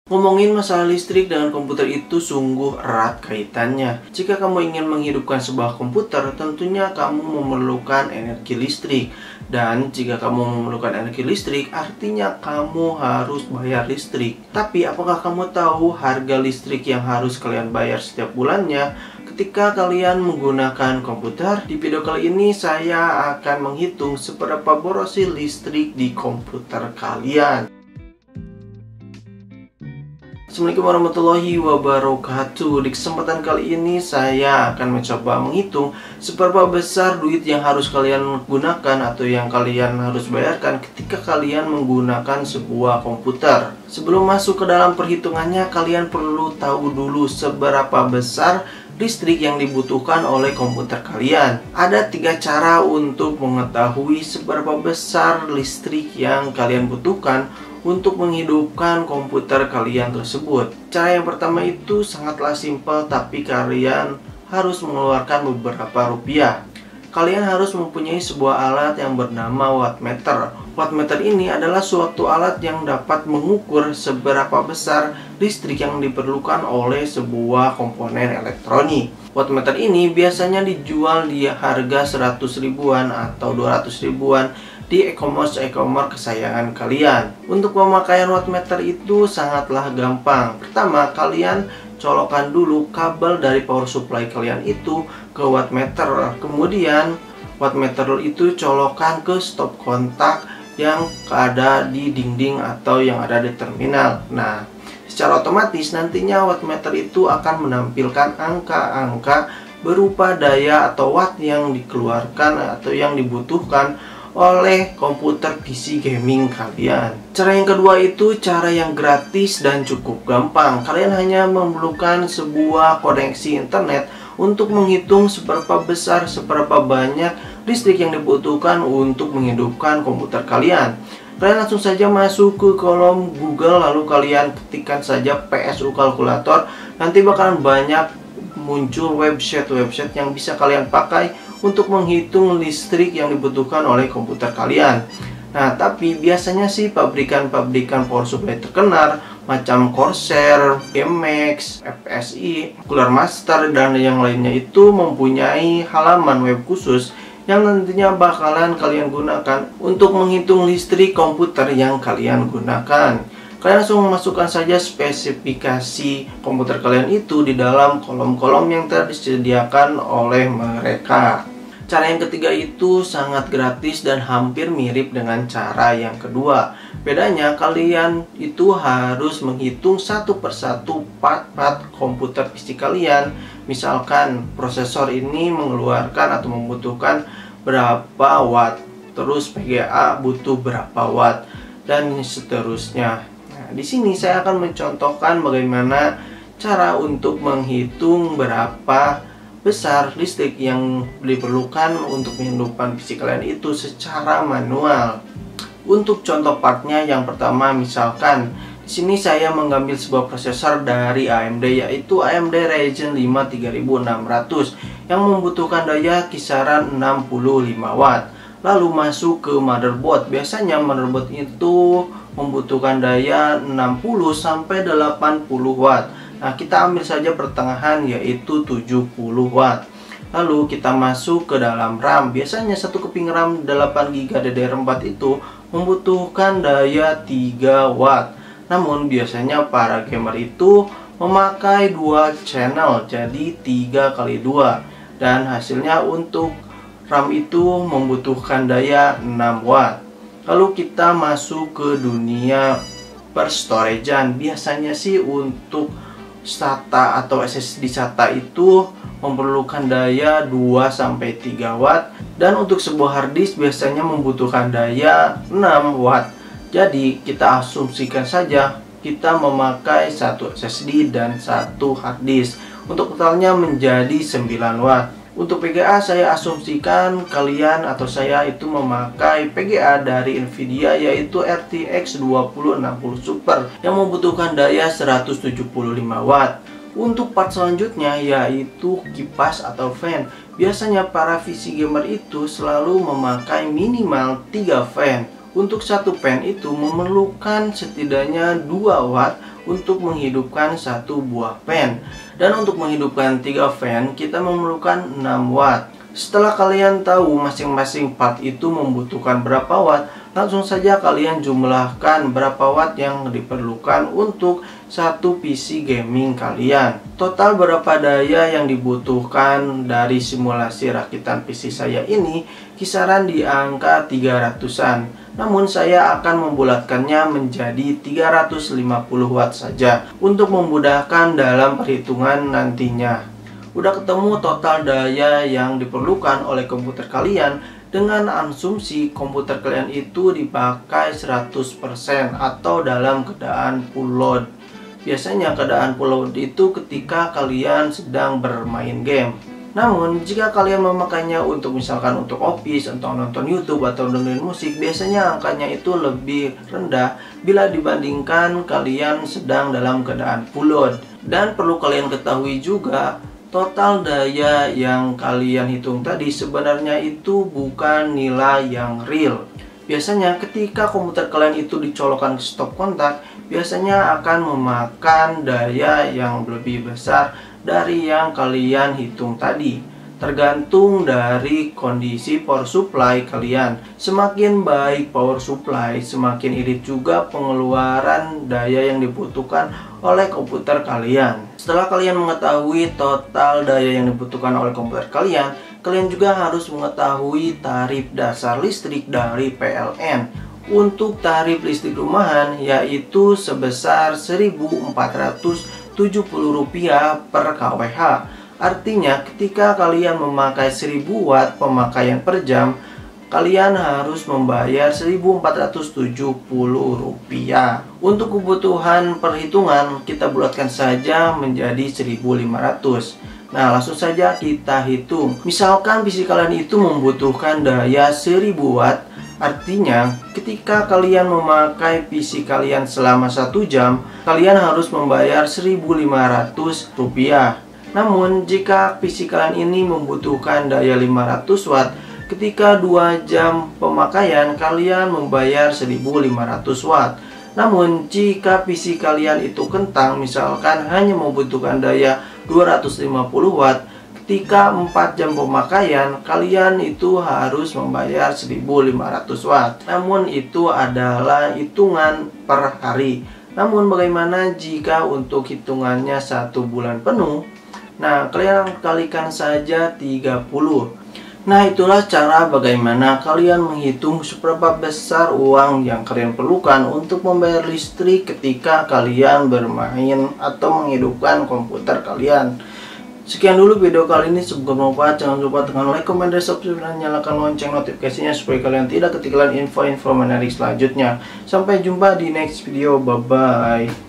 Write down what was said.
Ngomongin masalah listrik dengan komputer itu sungguh erat kaitannya. Jika kamu ingin menghidupkan sebuah komputer, tentunya kamu memerlukan energi listrik. Dan jika kamu memerlukan energi listrik, artinya kamu harus bayar listrik. Tapi apakah kamu tahu harga listrik yang harus kalian bayar setiap bulannya ketika kalian menggunakan komputer? Di video kali ini saya akan menghitung seberapa boros listrik di komputer kalian. Assalamualaikum warahmatullahi wabarakatuh. Di kesempatan kali ini saya akan mencoba menghitung seberapa besar duit yang harus kalian gunakan atau yang kalian harus bayarkan ketika kalian menggunakan sebuah komputer. Sebelum masuk ke dalam perhitungannya, kalian perlu tahu dulu seberapa besar listrik yang dibutuhkan oleh komputer kalian. Ada 3 cara untuk mengetahui seberapa besar listrik yang kalian butuhkan untuk menghidupkan komputer kalian tersebut. Cara yang pertama itu sangatlah simpel, tapi kalian harus mengeluarkan beberapa rupiah. Kalian harus mempunyai sebuah alat yang bernama wattmeter. Wattmeter ini adalah suatu alat yang dapat mengukur seberapa besar listrik yang diperlukan oleh sebuah komponen elektronik. Wattmeter ini biasanya dijual di harga 100 ribuan atau 200 ribuan di e-commerce kesayangan kalian. Untuk pemakaian wattmeter itu sangatlah gampang. Pertama, kalian colokkan dulu kabel dari power supply kalian itu ke wattmeter. Kemudian wattmeter itu colokkan ke stop kontak yang ada di dinding atau yang ada di terminal. Nah, secara otomatis nantinya wattmeter itu akan menampilkan angka-angka berupa daya atau watt yang dikeluarkan atau yang dibutuhkan oleh komputer PC gaming kalian. Cara yang kedua itu cara yang gratis dan cukup gampang. Kalian hanya memerlukan sebuah koneksi internet untuk menghitung seberapa besar, seberapa banyak listrik yang dibutuhkan untuk menghidupkan komputer kalian. Kalian langsung saja masuk ke kolom Google, lalu kalian ketikkan saja PSU kalkulator. Nanti bakalan banyak muncul website yang bisa kalian pakai untuk menghitung listrik yang dibutuhkan oleh komputer kalian. Nah, tapi biasanya sih pabrikan-pabrikan power supply terkenal macam Corsair, GameMax, FSI, Cooler Master, dan yang lainnya itu mempunyai halaman web khusus yang nantinya bakalan kalian gunakan untuk menghitung listrik komputer yang kalian gunakan. Kalian langsung memasukkan saja spesifikasi komputer kalian itu di dalam kolom-kolom yang telah disediakan oleh mereka. Cara yang ketiga itu sangat gratis dan hampir mirip dengan cara yang kedua. Bedanya kalian itu harus menghitung satu persatu part-part komputer PC kalian. Misalkan prosesor ini mengeluarkan atau membutuhkan berapa watt, terus PGA butuh berapa watt, dan seterusnya. Di sini saya akan mencontohkan bagaimana cara untuk menghitung berapa besar listrik yang diperlukan untuk menghidupkan PC kalian itu secara manual. Untuk contoh partnya, yang pertama misalkan di sini saya mengambil sebuah prosesor dari AMD, yaitu AMD Ryzen 5 3600 yang membutuhkan daya kisaran 65 watt. Lalu masuk ke motherboard. Biasanya motherboard itu membutuhkan daya 60 sampai 80 watt. Nah, kita ambil saja pertengahan yaitu 70 watt. Lalu kita masuk ke dalam RAM. Biasanya satu keping RAM 8GB DDR4 itu membutuhkan daya 3 watt. Namun biasanya para gamer itu memakai 2 channel, jadi 3x2. Dan hasilnya untuk RAM itu membutuhkan daya 6 watt. Lalu kita masuk ke dunia perstoragean. Biasanya sih untuk SATA atau SSD SATA itu memerlukan daya 2-3 watt, dan untuk sebuah harddisk biasanya membutuhkan daya 6 watt. Jadi kita asumsikan saja kita memakai satu SSD dan satu harddisk. Untuk totalnya menjadi 9 watt. Untuk PGA saya asumsikan kalian atau saya itu memakai PGA dari Nvidia, yaitu RTX 2060 Super yang membutuhkan daya 175 watt. Untuk part selanjutnya yaitu kipas atau fan. Biasanya para PC gamer itu selalu memakai minimal 3 fan. Untuk satu fan itu memerlukan setidaknya 2 watt untuk menghidupkan satu buah fan. Dan untuk menghidupkan 3 fan kita memerlukan 6 watt. Setelah kalian tahu masing-masing part itu membutuhkan berapa watt, langsung saja kalian jumlahkan berapa watt yang diperlukan untuk satu PC gaming kalian. Total berapa daya yang dibutuhkan dari simulasi rakitan PC saya ini kisaran di angka 300-an. Namun saya akan membulatkannya menjadi 350 watt saja untuk memudahkan dalam perhitungan nantinya. Udah ketemu total daya yang diperlukan oleh komputer kalian, dengan asumsi komputer kalian itu dipakai 100% atau dalam keadaan full load. Biasanya keadaan full load itu ketika kalian sedang bermain game. Namun jika kalian memakainya untuk misalkan untuk office, atau nonton YouTube, atau dengerin musik, biasanya angkanya itu lebih rendah bila dibandingkan kalian sedang dalam keadaan full load. Dan perlu kalian ketahui juga, total daya yang kalian hitung tadi sebenarnya itu bukan nilai yang real. Biasanya ketika komputer kalian itu dicolokkan ke stop kontak, biasanya akan memakan daya yang lebih besar dari yang kalian hitung tadi. Tergantung dari kondisi power supply kalian. Semakin baik power supply, semakin irit juga pengeluaran daya yang dibutuhkan oleh komputer kalian. Setelah kalian mengetahui total daya yang dibutuhkan oleh komputer kalian, kalian juga harus mengetahui tarif dasar listrik dari PLN. Untuk tarif listrik rumahan yaitu sebesar Rp1.470 per kWh. Artinya ketika kalian memakai 1000 watt pemakaian per jam, kalian harus membayar Rp1.470. Untuk kebutuhan perhitungan kita bulatkan saja menjadi 1.500. Nah, langsung saja kita hitung. Misalkan PC kalian itu membutuhkan daya 1000 watt. Artinya ketika kalian memakai PC kalian selama 1 jam, kalian harus membayar Rp1.500. Namun jika PC kalian ini membutuhkan daya 500 watt, ketika 2 jam pemakaian kalian membayar 1.500 watt. Namun jika PC kalian itu kentang, misalkan hanya membutuhkan daya 250 watt, ketika 4 jam pemakaian kalian itu harus membayar 1.500 watt. Namun itu adalah hitungan per hari. Namun bagaimana jika untuk hitungannya 1 bulan penuh? Nah, kalian kalikan saja 30. Nah, itulah cara bagaimana kalian menghitung seberapa besar uang yang kalian perlukan untuk membayar listrik ketika kalian bermain atau menghidupkan komputer kalian. Sekian dulu video kali ini, semoga bermanfaat. Jangan lupa tekan like, komen, dan subscribe, dan nyalakan lonceng notifikasinya supaya kalian tidak ketinggalan info-info menarik selanjutnya. Sampai jumpa di next video, bye bye.